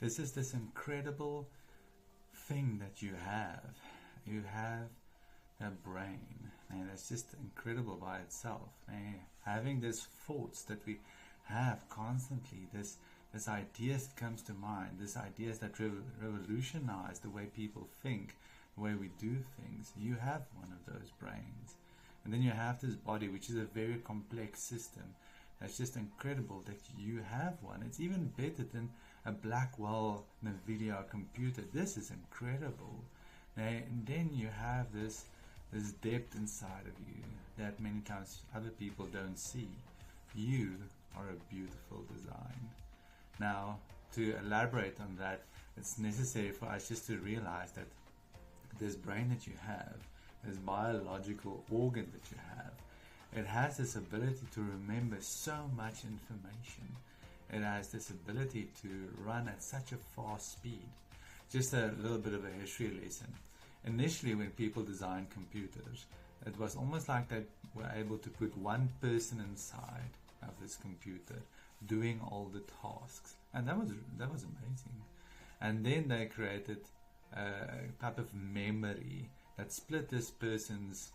This is this incredible thing that you have. You have a brain, and it's just incredible by itself. And having these thoughts that we have constantly, this ideas that comes to mind, this ideas that revolutionize the way people think, the way we do things. You have one of those brains. And then you have this body, which is a very complex system. It's just incredible that you have one. It's even better than a Blackwell NVIDIA computer. This is incredible. And then you have this depth inside of you that many times other people don't see. You are a beautiful design. Now, to elaborate on that, it's necessary for us just to realize that this brain that you have, this biological organ that you have, it has this ability to remember so much information. It has this ability to run at such a fast speed. Just a little bit of a history lesson. Initially, when people designed computers, it was almost like they were able to put one person inside of this computer doing all the tasks. And that was amazing. And then they created a type of memory that split this person's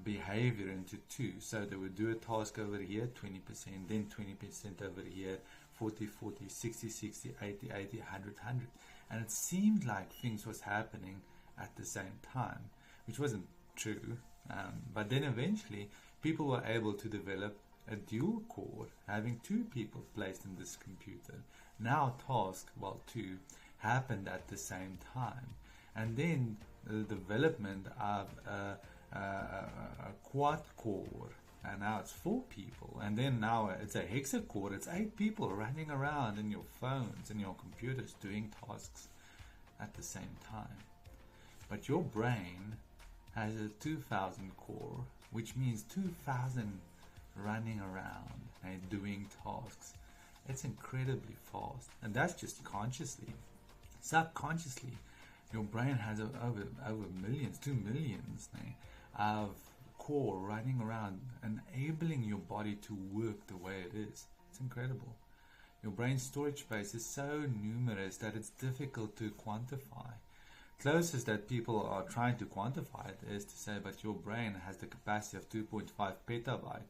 behavior into two. So they would do a task over here, 20%, then 20% over here, 40, 40, 60, 60, 80, 80, 100, 100. And it seemed like things was happening at the same time, which wasn't true. But then eventually, people were able to develop a dual core, having two people placed in this computer. Now task, two, happened at the same time. And then the development of a quad core, and now it's 4 people, and then now it's a hexacore, it's 8 people running around in your phones and your computers doing tasks at the same time. But your brain has a 2000 core, which means 2000 running around and doing tasks. It's incredibly fast, and that's just consciously. Subconsciously, your brain has over millions, 2 millions of core running around, enabling your body to work the way it is. It's incredible. Your brain storage space is so numerous that it's difficult to quantify. Closest that people are trying to quantify it is to say, but your brain has the capacity of 2.5 petabyte,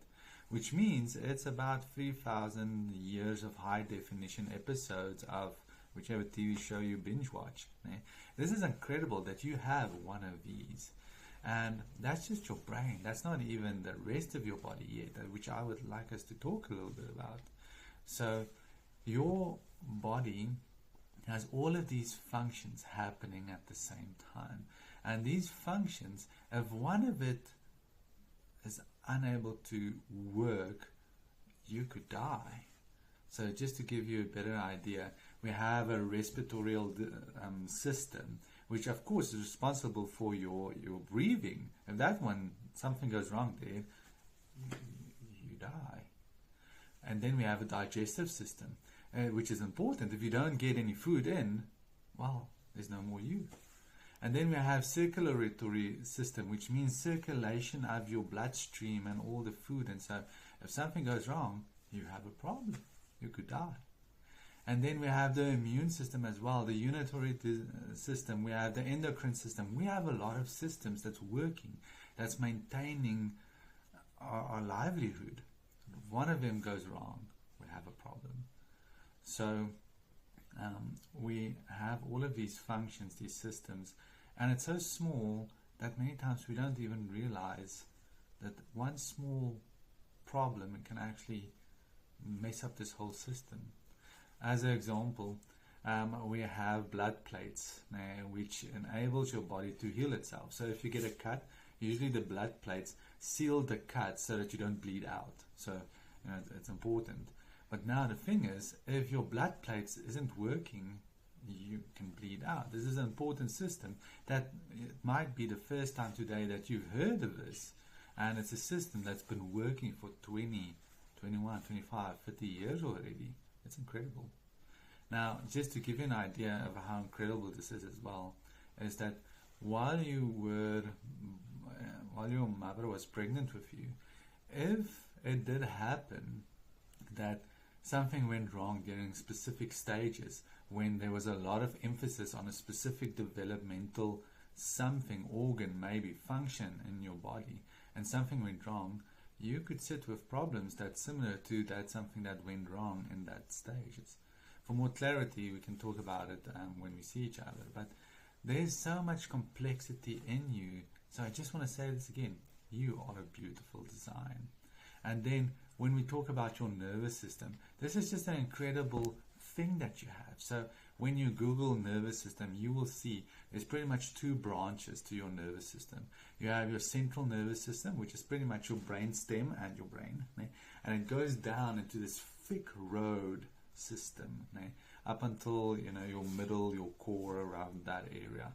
which means it's about 3,000 years of high definition episodes of whichever TV show you binge watch. This is incredible that you have one of these. And that's just your brain. That's not even the rest of your body yet, which I would like us to talk a little bit about. So your body has all of these functions happening at the same time. And these functions, if one of it is unable to work, you could die. So just to give you a better idea, we have a respiratory system, which of course is responsible for your breathing. If that one, something goes wrong there, you die. And then we have a digestive system, which is important. If you don't get any food in, well, there's no more you. And then we have circulatory system, which means circulation of your bloodstream and all the food. And so if something goes wrong, you have a problem. You could die. And then we have the immune system as well, the unitary system, we have the endocrine system. We have a lot of systems that's working, that's maintaining our livelihood. If one of them goes wrong, we have a problem. So we have all of these functions, these systems, and it's so small that many times we don't even realize that one small problem can actually mess up this whole system. As an example, we have blood plates, which enables your body to heal itself. So if you get a cut, usually the blood plates seal the cut so that you don't bleed out. So it's important. But now the thing is, if your blood plates isn't working, you can bleed out. This is an important system that it might be the first time today that you've heard of this. And it's a system that's been working for 20, 21, 25, 50 years already. It's incredible. Now, just to give you an idea of how incredible this is as well, is that while your mother was pregnant with you, if it did happen that something went wrong during specific stages, when there was a lot of emphasis on a specific developmental something, organ, maybe function in your body, and something went wrong, you could sit with problems that's similar to that something that went wrong in that stages. For more clarity, we can talk about it when we see each other, but there's so much complexity in you. So I just want to say this again, you are a beautiful design. And then when we talk about your nervous system, this is just an incredible thing that you have. So when you Google nervous system, you will see there's pretty much two branches to your nervous system. You have your central nervous system, which is pretty much your brain stem and your brain, and it goes down into this thick road system, up until your middle, your core, around that area,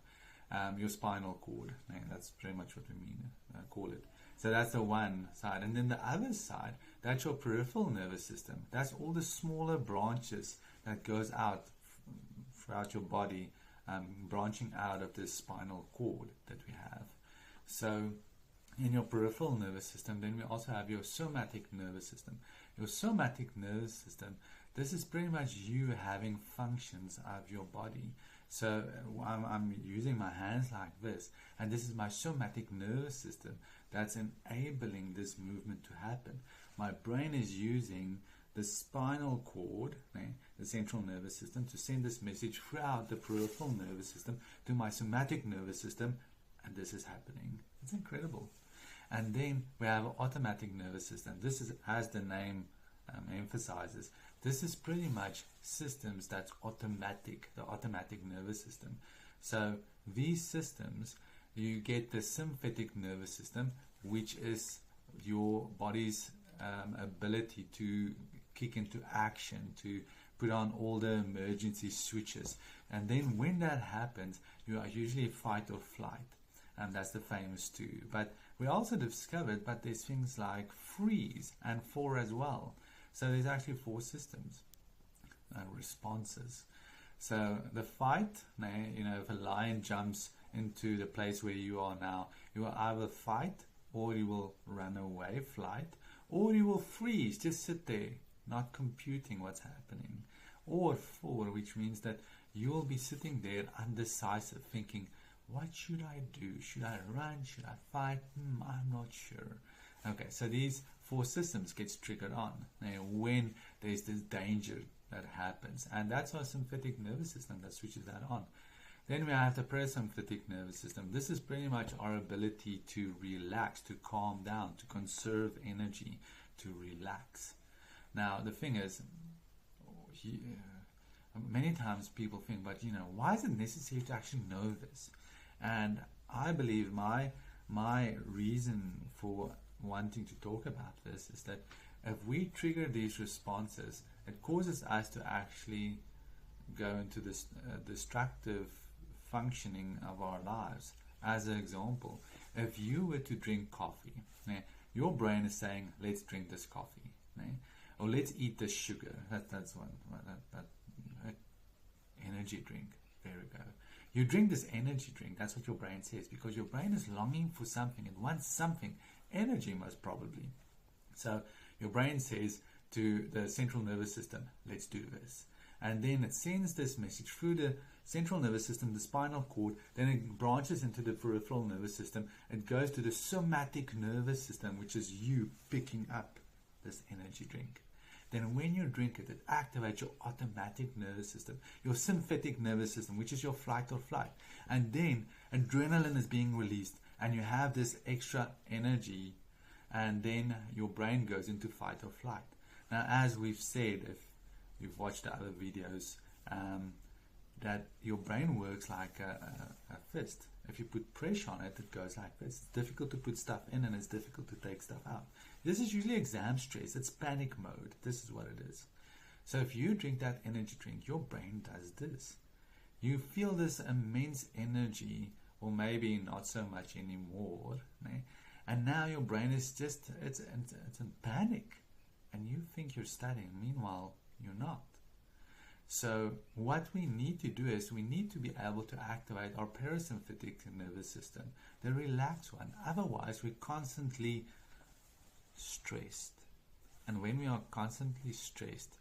your spinal cord. That's pretty much what we mean, call it. So that's the one side, and then the other side, that's your peripheral nervous system. That's all the smaller branches that goes out throughout your body, branching out of this spinal cord that we have. So in your peripheral nervous system, then we also have your somatic nervous system. Your somatic nervous system, this is pretty much you having functions of your body. So I'm using my hands like this, and this is my somatic nervous system that's enabling this movement to happen. My brain is using the spinal cord, the central nervous system, to send this message throughout the peripheral nervous system to my somatic nervous system, and this is happening. It's incredible. And then we have an automatic nervous system. This is, as the name emphasizes, this is pretty much systems that's automatic, the automatic nervous system. So these systems, you get the sympathetic nervous system, which is your body's ability to kick into action, to put on all the emergency switches. And then when that happens, you are usually fight or flight. And that's the famous two. But we also discovered that there's things like freeze and four as well. So there's actually four systems, responses. So the fight, if a lion jumps into the place where you are now, you will either fight, or you will run away, flight, or you will freeze, just sit there, not computing what's happening. Or four, which means that you will be sitting there undecisive, thinking, what should I do? Should I run? Should I fight? I'm not sure. Okay, so these four systems gets triggered on when there's this danger that happens. And that's our sympathetic nervous system that switches that on. Then we have the parasympathetic nervous system. This is pretty much our ability to relax, to calm down, to conserve energy, to relax. Now, the thing is, many times people think, but why is it necessary to actually know this? And I believe my reason for wanting to talk about this is that if we trigger these responses, it causes us to actually go into this destructive functioning of our lives. As an example, if you were to drink coffee, your brain is saying, let's drink this coffee, or let's eat this sugar. That's one. That energy drink. There we go. You drink this energy drink. That's what your brain says, because your brain is longing for something. It wants something. Energy, most probably. So your brain says to the central nervous system, let's do this. And then it sends this message through the central nervous system, the spinal cord, then it branches into the peripheral nervous system. It goes to the somatic nervous system, which is you picking up this energy drink. Then when you drink it, it activates your automatic nervous system, your sympathetic nervous system, which is your fight or flight. And then adrenaline is being released, and you have this extra energy, and then your brain goes into fight or flight. Now, as we've said, if you've watched the other videos, that your brain works like a fist. If you put pressure on it, it goes like this. It's difficult to put stuff in, and it's difficult to take stuff out. This is usually exam stress. It's panic mode. This is what it is. So if you drink that energy drink, your brain does this. You feel this immense energy, or maybe not so much anymore, and now your brain is just, it's in panic, and you think you're studying. Meanwhile, you're not. So what we need to do is we need to be able to activate our parasympathetic nervous system, the relaxed one. Otherwise, we're constantly stressed. And when we are constantly stressed,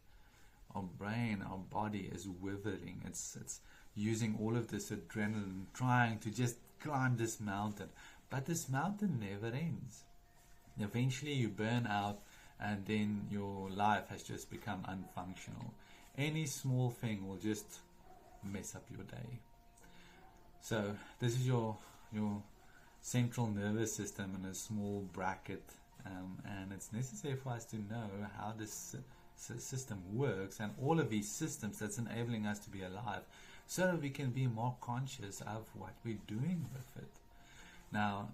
our brain, our body is withering. It's using all of this adrenaline, trying to just climb this mountain. But this mountain never ends. Eventually you burn out, and then your life has just become unfunctional. Any small thing will just mess up your day. So this is your central nervous system in a small bracket, and it's necessary for us to know how this system works, and all of these systems that's enabling us to be alive, so that we can be more conscious of what we're doing with it. Now,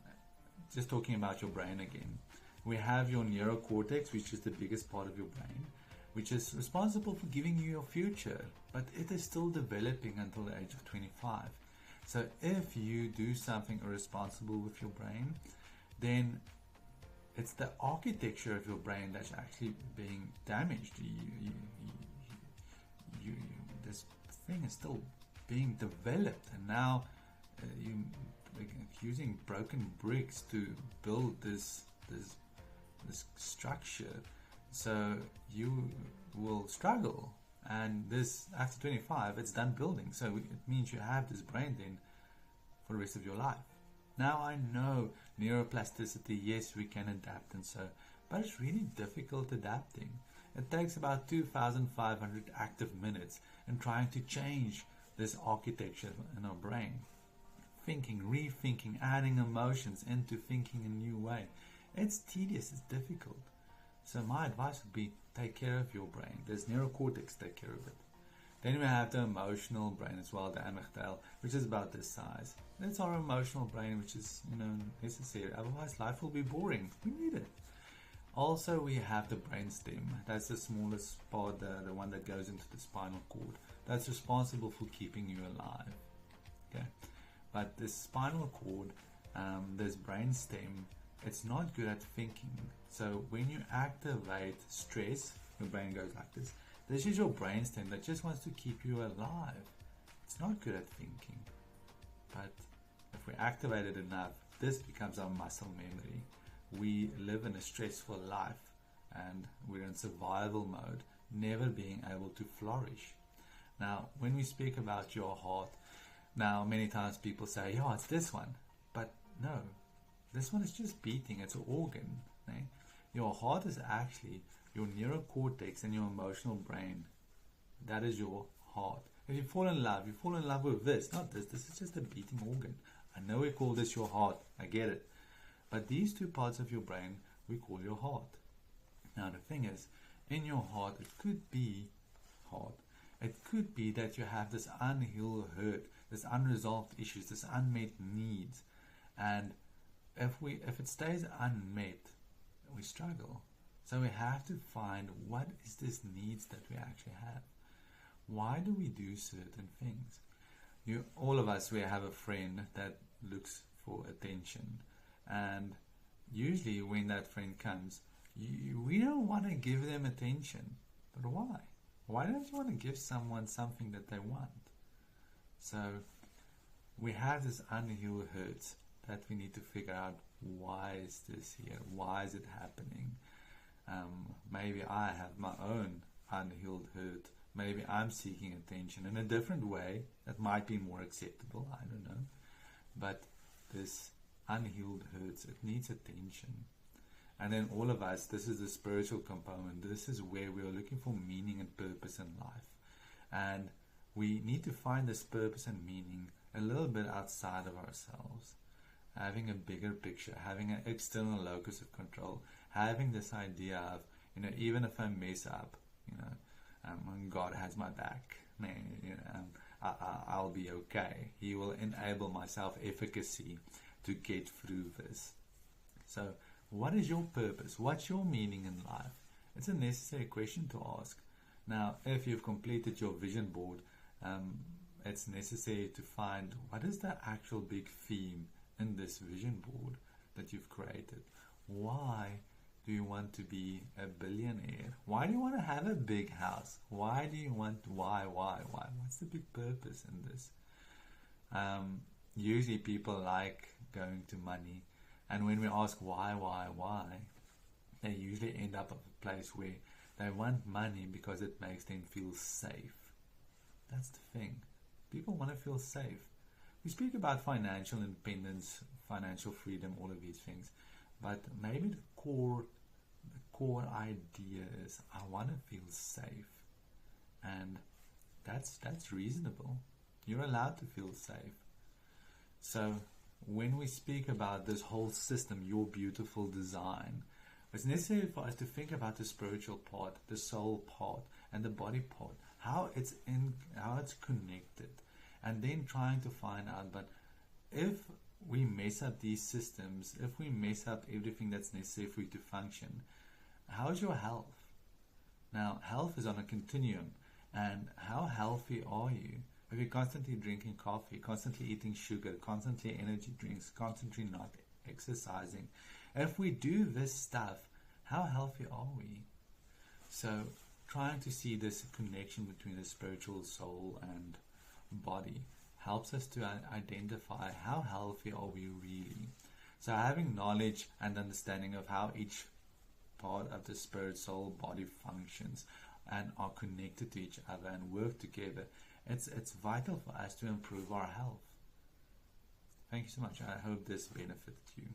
just talking about your brain again, we have your neurocortex, which is the biggest part of your brain, which is responsible for giving you your future, but it is still developing until the age of 25. So if you do something irresponsible with your brain, then it's the architecture of your brain that's actually being damaged. This thing is still being developed, and now you're using broken bricks to build this structure. So you will struggle, and this after 25 it's done building, so it means you have this brain then for the rest of your life. Now I know neuroplasticity, yes, we can adapt and so, but it's really difficult adapting. It takes about 2,500 active minutes in trying to change this architecture in our brain. Thinking, rethinking, adding emotions into thinking a new way. It's tedious, it's difficult. So my advice would be, take care of your brain. There's neurocortex, take care of it. Then we have the emotional brain as well, the amygdala, which is about this size. That's our emotional brain, which is, necessary. Otherwise, life will be boring. We need it. Also, we have the brainstem. That's the smallest part, the one that goes into the spinal cord. That's responsible for keeping you alive. Okay, but the spinal cord, this brainstem, it's not good at thinking. So when you activate stress, your brain goes like this. This is your brainstem that just wants to keep you alive. It's not good at thinking. But if we activate it enough, this becomes our muscle memory. We live in a stressful life, and we're in survival mode, never being able to flourish. Now, when we speak about your heart, now many times people say, yeah, it's this one. But no, this one is just beating. It's an organ. Eh? Your heart is actually your neurocortex and your emotional brain. That is your heart. If you fall in love with this, not this. This is just a beating organ. I know we call this your heart. I get it. But these two parts of your brain, we call your heart. Now the thing is, in your heart, it could be heart. It could be that you have this unhealed hurt, this unresolved issues, this unmet needs. And if it stays unmet, we struggle. So we have to find, what is this needs that we actually have? Why do we do certain things? All of us, we have a friend that looks for attention. And usually when that friend comes, we don't want to give them attention. But why? Why don't you want to give someone something that they want? So we have this unhealed hurts that we need to figure out, why is this here? Why is it happening? Maybe I have my own unhealed hurt. Maybe I'm seeking attention in a different way that might be more acceptable. I don't know. But this unhealed hurts, it needs attention. And then all of us, this is the spiritual component. This is where we are looking for meaning and purpose in life. And we need to find this purpose and meaning a little bit outside of ourselves. Having a bigger picture, having an external locus of control, having this idea of, even if I mess up, God has my back. I'll be okay. He will enable my self-efficacy to get through this. So, what is your purpose? What's your meaning in life? It's a necessary question to ask. Now, if you've completed your vision board, it's necessary to find, what is the actual big theme in this vision board that you've created? Why do you want to be a billionaire? Why do you want to have a big house? Why do you want, why? What's the big purpose in this? Usually people like going to money, and when we ask why, they usually end up at a place where They want money because it makes them feel safe. That's the thing. People want to feel safe. We speak about financial independence, financial freedom, all of these things, but maybe the core idea is I want to feel safe, and that's reasonable. You're allowed to feel safe. So when we speak about this whole system, your beautiful design, it's necessary for us to think about the spiritual part, the soul part, and the body part, how it's connected, and then trying to find out. But if we mess up these systems, if we mess up everything that's necessary for you to function, how's your health? Now, health is on a continuum, and how healthy are you? If you're constantly drinking coffee, constantly eating sugar, constantly energy drinks, constantly not exercising, if we do this stuff, how healthy are we? So trying to see this connection between the spiritual soul and body helps us to identify how healthy are we really. So having knowledge and understanding of how each part of the spirit, soul, body functions and are connected to each other and work together, it's vital for us to improve our health. Thank you so much. I hope this benefited you.